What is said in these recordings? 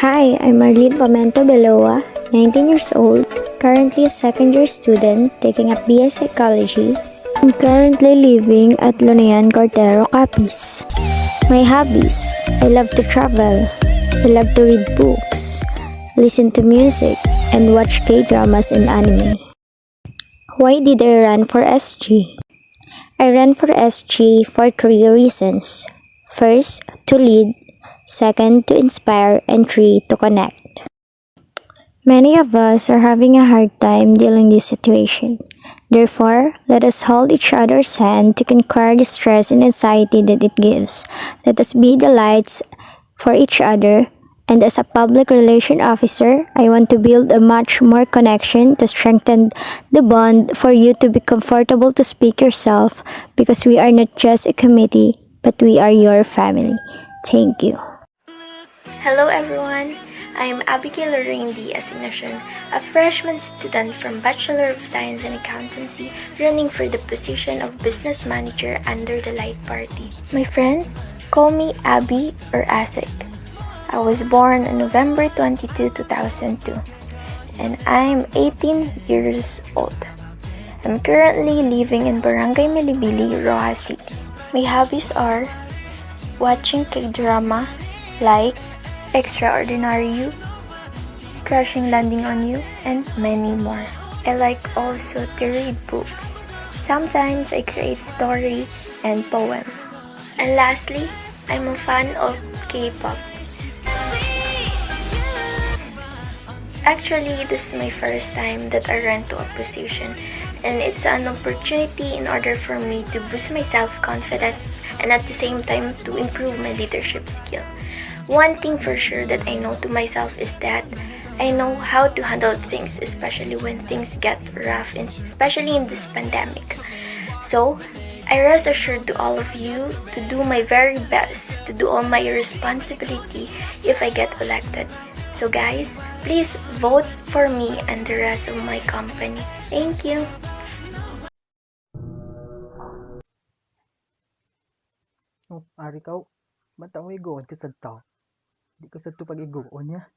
Hi, I'm Marlene Pamento Beloa, 19 years old, currently a second year student taking up BS Psychology. I'm currently living at Lunayan Cortero, Capiz. My hobbies: I love to travel, I love to read books, listen to music, and watch K-dramas and anime. Why did I run for SG? I ran for SG for three reasons. First, to lead. Second, to inspire. And three, to connect. Many of us are having a hard time dealing this situation. Therefore, let us hold each other's hand to conquer the stress and anxiety that it gives. Let us be the lights for each other. And as a public relation officer, I want to build a much more connection to strengthen the bond for you to be comfortable to speak yourself because we are not just a committee, but we are your family. Thank you. Hello everyone, I am Abigail Lorraine D. Asignacion, a freshman student from Bachelor of Science in Accountancy running for the position of Business Manager under the Light Party. My friends, call me Abby or Asik. I was born on November 22, 2002, and I'm 18 years old. I'm currently living in Barangay Milibili, Rojas City. My hobbies are watching K-drama like Extraordinary You, Crushing Landing on You, and many more. I like also to read books. Sometimes I create story and poem. And lastly, I'm a fan of K-pop. Actually, this is my first time that I ran to a position, and it's an opportunity in order for me to boost my self-confidence and at the same time to improve my leadership skill. One thing for sure that I know to myself is that I know how to handle things, especially when things get rough, especially in this pandemic. So, I rest assured to all of you to do my very best to do all my responsibility if I get elected. So guys, please vote for me and the rest of my company. Thank you. Oh, ari ka, banta mo igoon ka sa to. Di ko sa to pag igoon niya.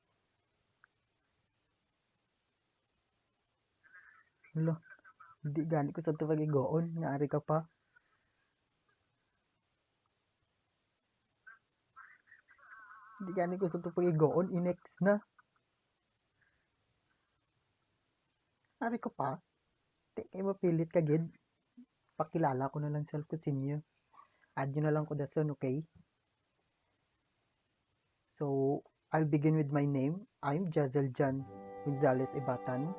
Lo, di gani ko sa to pag igoon, nga ari ka pa. Di gani ko sa to pag igoon, inex na. Ari ka pa. Di kayo mapilit ka gid. Pakilala ko na lang self ko sinyo. Add nyo na lang ko dason, okay? So, I'll begin with my name. I'm Jazel Jan Gonzalez Ibatan.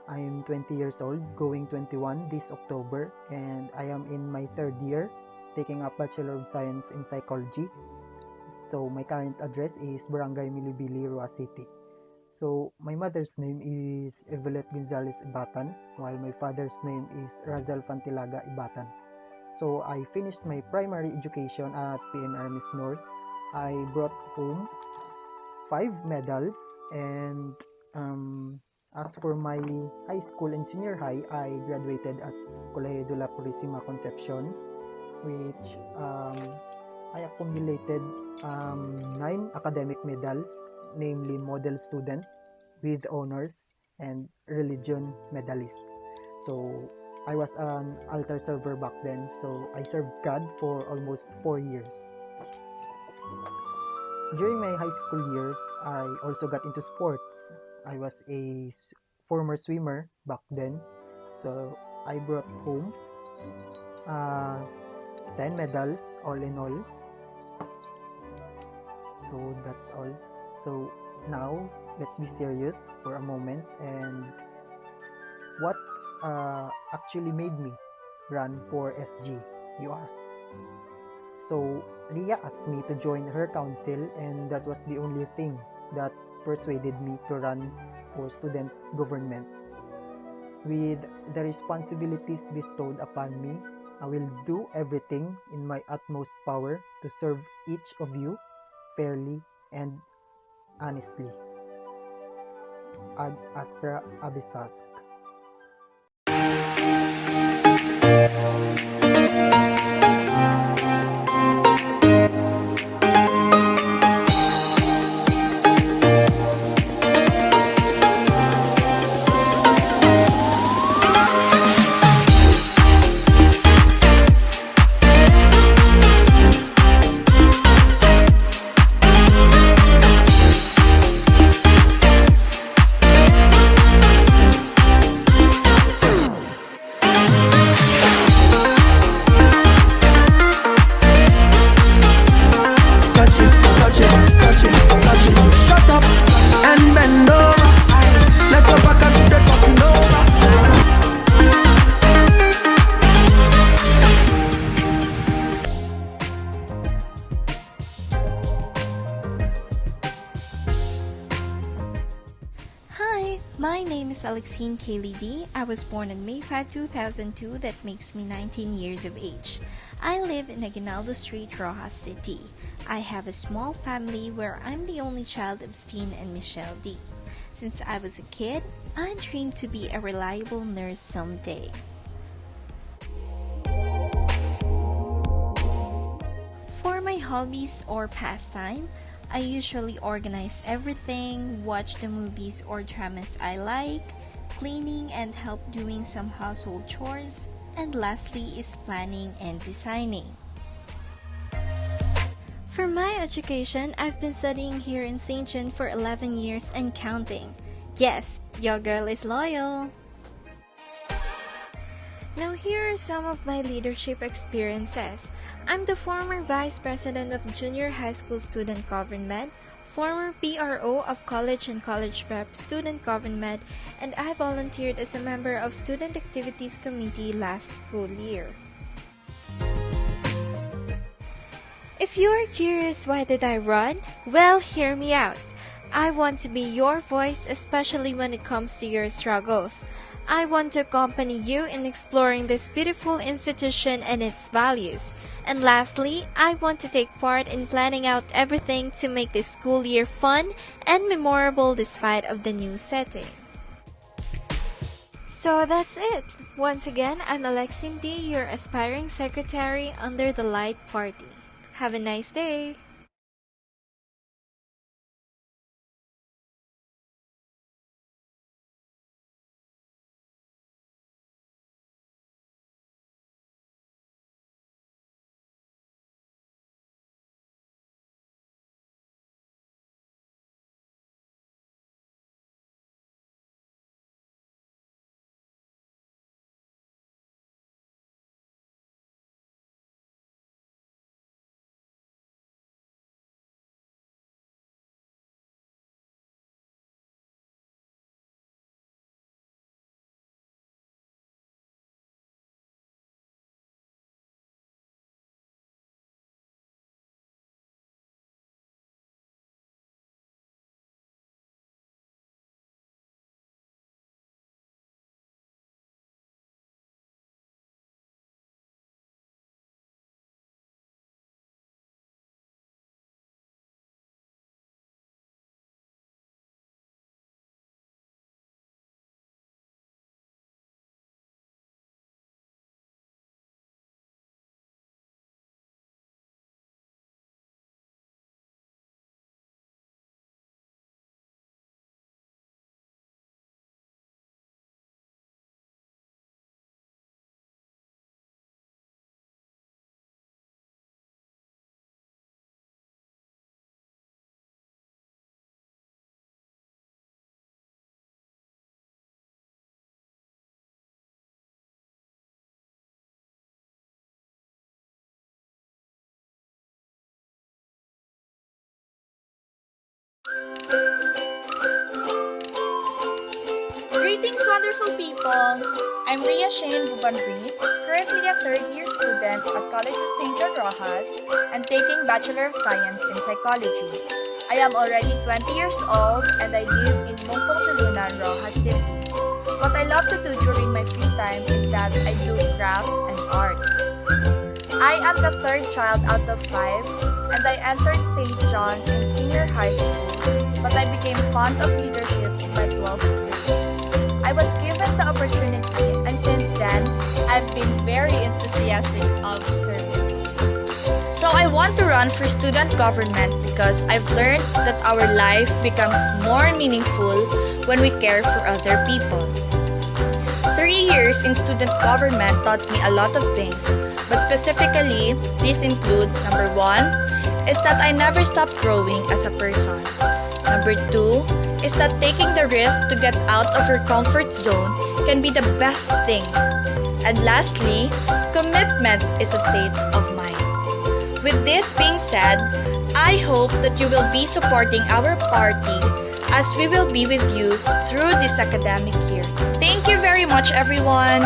I'm 20 years old, going 21 this October, and I am in my third year, taking up Bachelor of Science in Psychology. So, my current address is Barangay Milibili, Roa City. So, my mother's name is Evelet Gonzalez Ibatan, while my father's name is Razel Fantilaga Ibatan. So, I finished my primary education at PNR Miss North. I brought home 5 medals, and as for my high school and senior high, I graduated at Colegio de la Purísima Concepcion, which I accumulated 9 academic medals, namely Model Student with Honors and Religion Medalist. So, I was an altar server back then, so I served God for almost 4 years. During my high school years, I also got into sports. I was a former swimmer back then, so I brought home 10 medals all in all. So that's all. So now let's be serious for a moment, and what actually made me run for SG, you ask? So Ria asked me to join her council, and that was the only thing that persuaded me to run for student government. With the responsibilities bestowed upon me, I will do everything in my utmost power to serve each of you fairly and honestly. Ad Astra Abisask. My name is Alexine Kaylee D. I was born on May 5, 2002. That makes me 19 years of age. I live in Aguinaldo Street, Rojas City. I have a small family where I'm the only child of Steen and Michelle D. Since I was a kid, I dreamed to be a reliable nurse someday. For my hobbies or pastime, I usually organize everything, watch the movies or dramas I like, cleaning and help doing some household chores, and lastly is planning and designing. For my education, I've been studying here in St. John for 11 years and counting. Yes, your girl is loyal! Now here are some of my leadership experiences. I'm the former Vice President of Junior High School Student Government, former PRO of College and College Prep Student Government, and I volunteered as a member of Student Activities Committee last full year. If you're curious why did I run, well, hear me out. I want to be your voice, especially when it comes to your struggles. I want to accompany you in exploring this beautiful institution and its values. And lastly, I want to take part in planning out everything to make this school year fun and memorable despite of the new setting. So that's it. Once again, I'm Alexine D, your aspiring secretary under the Light Party. Have a nice day! Greetings, wonderful people! I'm Ria Shane Bubanbris, currently a third-year student at College of St. John Rojas and taking Bachelor of Science in Psychology. I am already 20 years old and I live in Mungpong Tulunan, Rojas City. What I love to do during my free time is that I do crafts and art. I am the third child out of 5 and I entered St. John in senior high school, but I became fond of leadership in my 12th grade. I was given the opportunity and since then, I've been very enthusiastic of service. So I want to run for student government because I've learned that our life becomes more meaningful when we care for other people. 3 years in student government taught me a lot of things, but specifically, these include number 1 is that I never stop growing as a person. Number 2 is that taking the risk to get out of your comfort zone can be the best thing. And lastly, commitment is a state of mind. With this being said, I hope that you will be supporting our party as we will be with you through this academic year. Thank you very much, everyone!